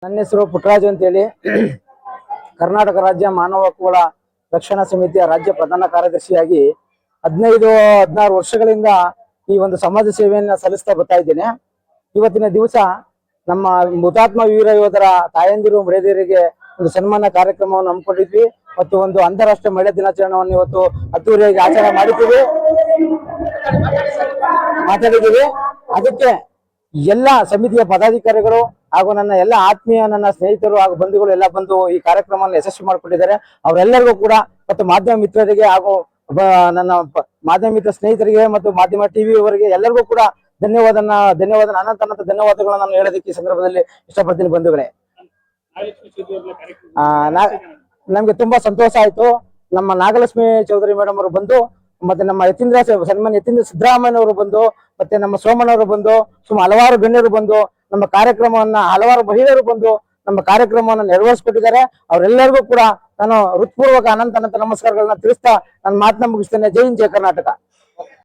ನನ್ನ ಹೆಸರು ಪುಟ್ಟರಾಜು ಅಂತೇಳಿ ಕರ್ನಾಟಕ ರಾಜ್ಯ ಮಾನವ ಹಕ್ಕುಗಳ ರಕ್ಷಣಾ ಸಮಿತಿಯ ರಾಜ್ಯ ಪ್ರಧಾನ ಕಾರ್ಯದರ್ಶಿಯಾಗಿ 15-16 ವರ್ಷಗಳಿಂದ ಈ ಒಂದು ಸಮಾಜ ಸೇವೆಯನ್ನು ಸಲ್ಲಿಸ್ತಾ ಬರ್ತಾ ಇದ್ದೇನೆ. ಇವತ್ತಿನ ದಿವಸ ನಮ್ಮ ಹುತಾತ್ಮ ವೀರ ಯೋಧರ ತಾಯಂದಿರು ಮಹಿಳೆಯರಿಗೆ ಒಂದು ಸನ್ಮಾನ ಕಾರ್ಯಕ್ರಮವನ್ನು ಹಮ್ಮಿಕೊಂಡಿದ್ವಿ ಮತ್ತು ಒಂದು ಅಂತಾರಾಷ್ಟ್ರೀಯ ಮಹಿಳಾ ದಿನಾಚರಣೆಯನ್ನು ಇವತ್ತು ಅದ್ದೂರಿಯಾಗಿ ಆಚರಣೆ ಮಾತಾಡಿದ್ದೀವಿ. ಅದಕ್ಕೆ ಎಲ್ಲ ಸಮಿತಿಯ ಪದಾಧಿಕಾರಿಗಳು ಹಾಗೂ ನನ್ನ ಎಲ್ಲ ಆತ್ಮೀಯ ನನ್ನ ಸ್ನೇಹಿತರು ಹಾಗೂ ಬಂಧುಗಳು ಎಲ್ಲ ಬಂದು ಈ ಕಾರ್ಯಕ್ರಮವನ್ನು ಯಶಸ್ವಿ ಮಾಡಿಕೊಂಡಿದ್ದಾರೆ. ಅವರೆಲ್ಲರಿಗೂ ಕೂಡ ಮತ್ತು ಮಾಧ್ಯಮ ಮಿತ್ರರಿಗೆ ಹಾಗೂ ನನ್ನ ಮಾಧ್ಯಮ ಮಿತ್ರ ಸ್ನೇಹಿತರಿಗೆ ಮತ್ತು ಮಾಧ್ಯಮ ಟಿವಿ ಅವರಿಗೆ ಎಲ್ಲರಿಗೂ ಕೂಡ ಧನ್ಯವಾದ ಅನಂತ ಧನ್ಯವಾದಗಳನ್ನು ನಾನು ಹೇಳೋದಕ್ಕೆ ಈ ಸಂದರ್ಭದಲ್ಲಿ ಇಷ್ಟಪಡ್ತೀನಿ. ಬಂಧುಗಳೇ, ನಮ್ಗೆ ತುಂಬಾ ಸಂತೋಷ ಆಯ್ತು. ನಮ್ಮ ನಾಗಲಕ್ಷ್ಮಿ ಚೌಧರಿ ಮೇಡಮ್ ಅವರು ಬಂದು, ಮತ್ತೆ ನಮ್ಮ ಸನ್ಮಾನ್ಯ ಯತೀಂದ್ರ ಸಿದ್ದರಾಮಯ್ಯನವರು ಬಂದು, ಮತ್ತೆ ನಮ್ಮ ಸೋಮಣ್ಣವರು ಬಂದು, ಹಲವಾರು ಗಣ್ಯರು ಬಂದು ನಮ್ಮ ಕಾರ್ಯಕ್ರಮವನ್ನ, ಹಲವಾರು ಮಹಿಳೆಯರು ಬಂದು ನಮ್ಮ ಕಾರ್ಯಕ್ರಮವನ್ನು ನೆರವೇರಿಸಿಕೊಟ್ಟಿದ್ದಾರೆ. ಅವರೆಲ್ಲರಿಗೂ ಕೂಡ ನಾನು ಹೃತ್ಪೂರ್ವಕ ಅನಂತ ನಮಸ್ಕಾರಗಳನ್ನ ತಿಳಿಸ್ತಾ ನನ್ನ ಮಾತನ್ನ ಮುಗಿಸ್ತೇನೆ. ಜೈ ಹಿಂದ್, ಜೈ ಕರ್ನಾಟಕ.